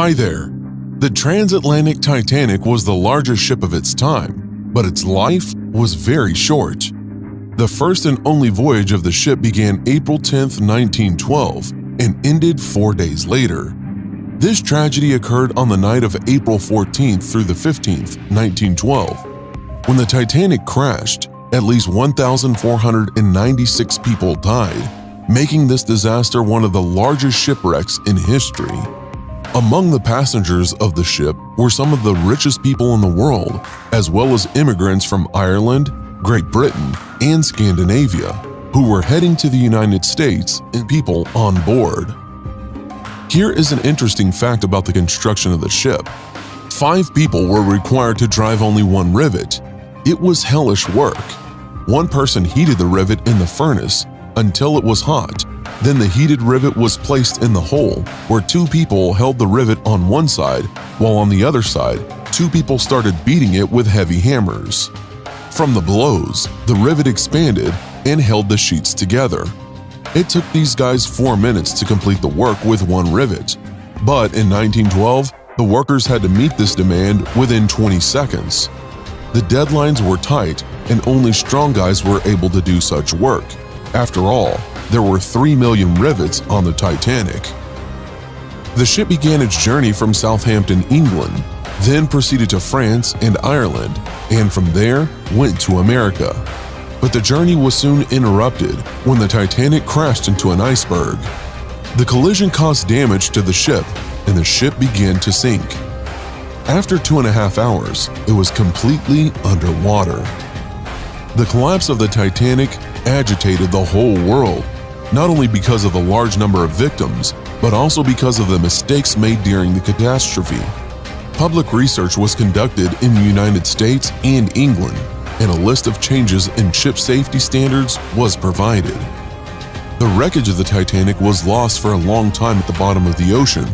Hi there. The transatlantic Titanic was the largest ship of its time, but its life was very short. The first and only voyage of the ship began April 10, 1912, and ended 4 days later. This tragedy occurred on the night of April 14th through the 15th, 1912. When the Titanic crashed, at least 1,496 people died, making this disaster one of the largest shipwrecks in history. Among the passengers of the ship were some of the richest people in the world, as well as immigrants from Ireland, Great Britain, and Scandinavia, who were heading to the United States and people on board. Here is an interesting fact about the construction of the ship. 5 people were required to drive only one rivet. It was hellish work. One person heated the rivet in the furnace until it was hot. Then the heated rivet was placed in the hole, where 2 people held the rivet on one side, while on the other side, 2 people started beating it with heavy hammers. From the blows, the rivet expanded and held the sheets together. It took these guys 4 minutes to complete the work with one rivet. But in 1912, the workers had to meet this demand within 20 seconds. The deadlines were tight, and only strong guys were able to do such work. After all, there were 3 million rivets on the Titanic. The ship began its journey from Southampton, England, then proceeded to France and Ireland, and from there went to America. But the journey was soon interrupted when the Titanic crashed into an iceberg. The collision caused damage to the ship, and the ship began to sink. After 2.5 hours, it was completely underwater. The collapse of the Titanic agitated the whole world, not only because of the large number of victims, but also because of the mistakes made during the catastrophe. Public research was conducted in the United States and England, and a list of changes in ship safety standards was provided. The wreckage of the Titanic was lost for a long time at the bottom of the ocean,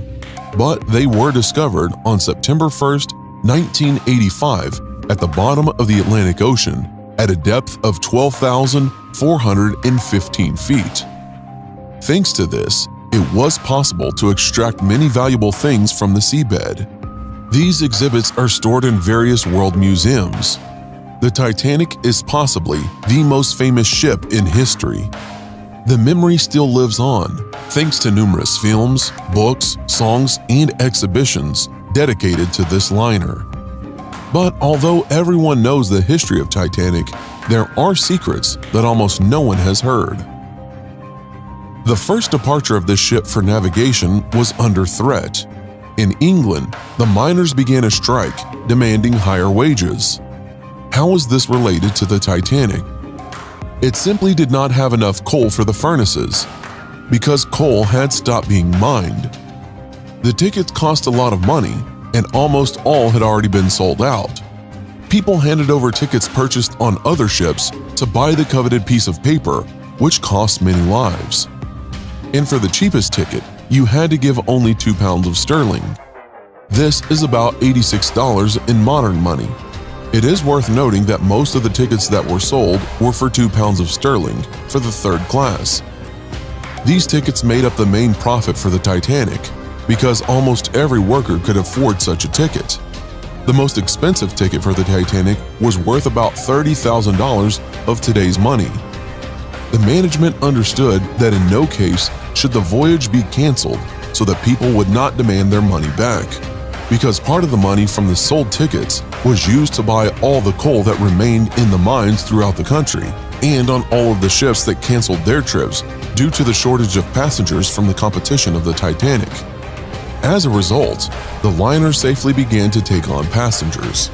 but they were discovered on September 1st, 1985, at the bottom of the Atlantic Ocean at a depth of 12,415 feet. Thanks to this, it was possible to extract many valuable things from the seabed. These exhibits are stored in various world museums. The Titanic is possibly the most famous ship in history. The memory still lives on, thanks to numerous films, books, songs, and exhibitions dedicated to this liner. But although everyone knows the history of Titanic, there are secrets that almost no one has heard. The first departure of this ship for navigation was under threat. In England, the miners began a strike, demanding higher wages. How was this related to the Titanic? It simply did not have enough coal for the furnaces, because coal had stopped being mined. The tickets cost a lot of money, and almost all had already been sold out. People handed over tickets purchased on other ships to buy the coveted piece of paper, which cost many lives. And for the cheapest ticket, you had to give only £2 of sterling. This is about $86 in modern money. It is worth noting that most of the tickets that were sold were for £2 of sterling for the third class. These tickets made up the main profit for the Titanic, because almost every worker could afford such a ticket. The most expensive ticket for the Titanic was worth about $30,000 of today's money. The management understood that in no case should the voyage be canceled so that people would not demand their money back, because part of the money from the sold tickets was used to buy all the coal that remained in the mines throughout the country and on all of the ships that canceled their trips due to the shortage of passengers from the competition of the Titanic. As a result, the liner safely began to take on passengers.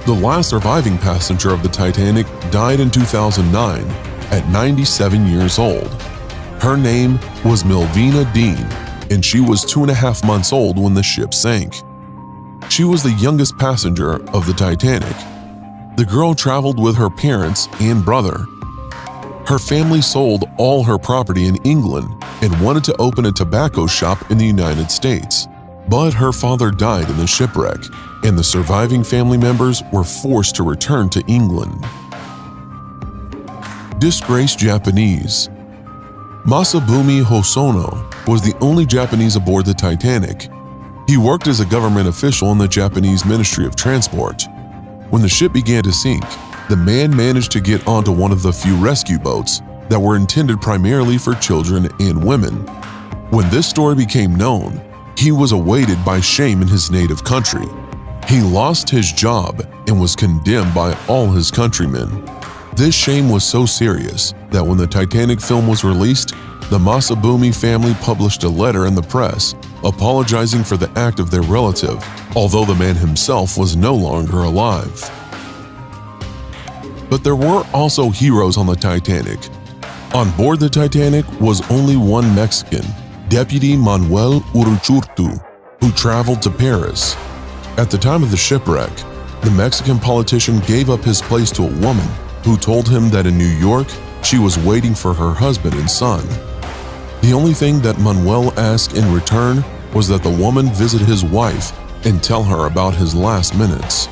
The last surviving passenger of the Titanic died in 2009 at 97 years old. Her name was Melvina Dean, and she was 2.5 months old when the ship sank. She was the youngest passenger of the Titanic. The girl traveled with her parents and brother. Her family sold all her property in England and wanted to open a tobacco shop in the United States. But her father died in the shipwreck, and the surviving family members were forced to return to England. Disgraced Japanese. Masabumi Hosono was the only Japanese aboard the Titanic. He worked as a government official in the Japanese Ministry of Transport. When the ship began to sink, the man managed to get onto one of the few rescue boats that were intended primarily for children and women. When this story became known, he was awaited by shame in his native country. He lost his job and was condemned by all his countrymen. This shame was so serious that when the Titanic film was released, the Masabumi family published a letter in the press apologizing for the act of their relative, although the man himself was no longer alive. But there were also heroes on the Titanic. On board the Titanic was only one Mexican, Deputy Manuel Uruchurtu, who traveled to Paris. At the time of the shipwreck, the Mexican politician gave up his place to a woman who told him that in New York, she was waiting for her husband and son. The only thing that Manuel asked in return was that the woman visit his wife and tell her about his last minutes.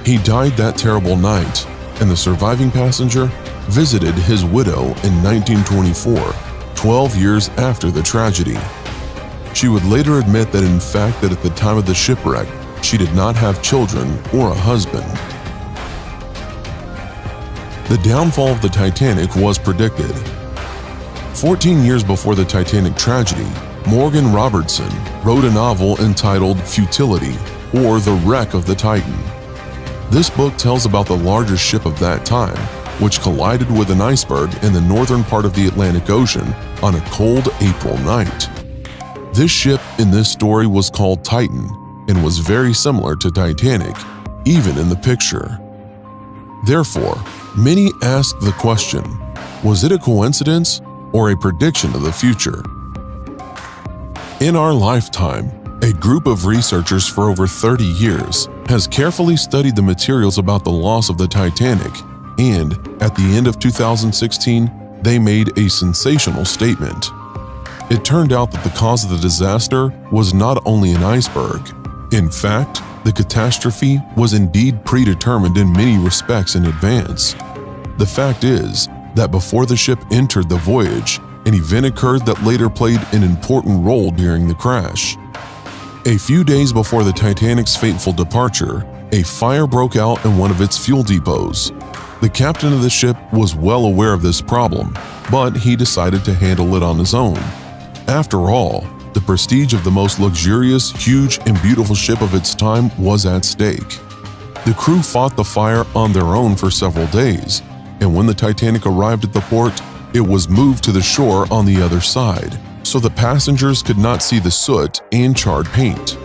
He died that terrible night, and the surviving passenger visited his widow in 1924, 12 years after the tragedy. She would later admit that in fact that at the time of the shipwreck, she did not have children or a husband. The downfall of the Titanic was predicted. 14 years before the Titanic tragedy, Morgan Robertson wrote a novel entitled Futility, or The Wreck of the Titan. This book tells about the largest ship of that time, which collided with an iceberg in the northern part of the Atlantic Ocean on a cold April night. This ship in this story was called Titan and was very similar to Titanic, even in the picture. Therefore, many ask the question, was it a coincidence or a prediction of the future? In our lifetime, a group of researchers for over 30 years has carefully studied the materials about the loss of the Titanic, and at the end of 2016, they made a sensational statement. It turned out that the cause of the disaster was not only an iceberg. In fact, the catastrophe was indeed predetermined in many respects in advance. The fact is that before the ship entered the voyage, an event occurred that later played an important role during the crash. A few days before the Titanic's fateful departure, a fire broke out in one of its fuel depots. The captain of the ship was well aware of this problem, but he decided to handle it on his own. After all, the prestige of the most luxurious, huge, and beautiful ship of its time was at stake. The crew fought the fire on their own for several days, and when the Titanic arrived at the port, it was moved to the shore on the other side, so the passengers could not see the soot and charred paint.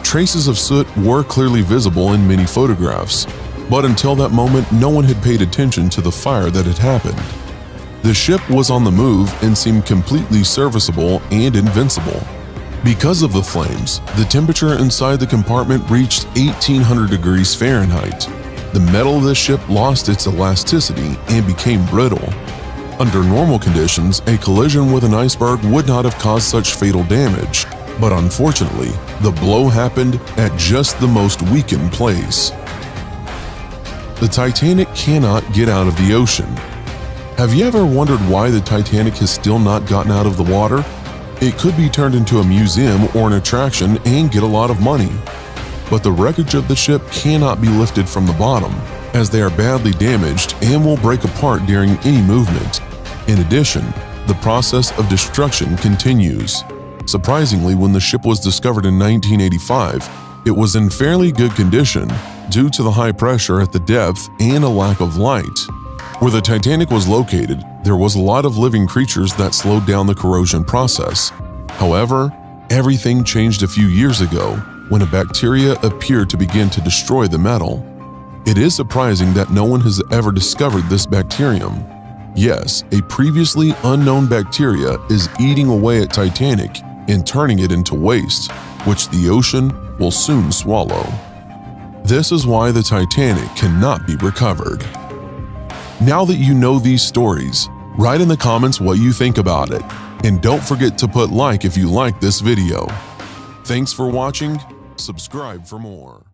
Traces of soot were clearly visible in many photographs, but until that moment, no one had paid attention to the fire that had happened. The ship was on the move and seemed completely serviceable and invincible. Because of the flames, the temperature inside the compartment reached 1800 degrees Fahrenheit. The metal of the ship lost its elasticity and became brittle. Under normal conditions, a collision with an iceberg would not have caused such fatal damage, but unfortunately, the blow happened at just the most weakened place. The Titanic cannot get out of the ocean. Have you ever wondered why the Titanic has still not gotten out of the water? It could be turned into a museum or an attraction and get a lot of money. But the wreckage of the ship cannot be lifted from the bottom, as they are badly damaged and will break apart during any movement. In addition, the process of destruction continues. Surprisingly, when the ship was discovered in 1985, it was in fairly good condition due to the high pressure at the depth and a lack of light. Where the Titanic was located, there was a lot of living creatures that slowed down the corrosion process. However, everything changed a few years ago when a bacteria appeared to begin to destroy the metal. It is surprising that no one has ever discovered this bacterium. Yes, a previously unknown bacteria is eating away at Titanic and turning it into waste, which the ocean will soon swallow. This is why the Titanic cannot be recovered. Now that you know these stories, write in the comments what you think about it, and don't forget to put like if you like this video. Thanks for watching, subscribe for more.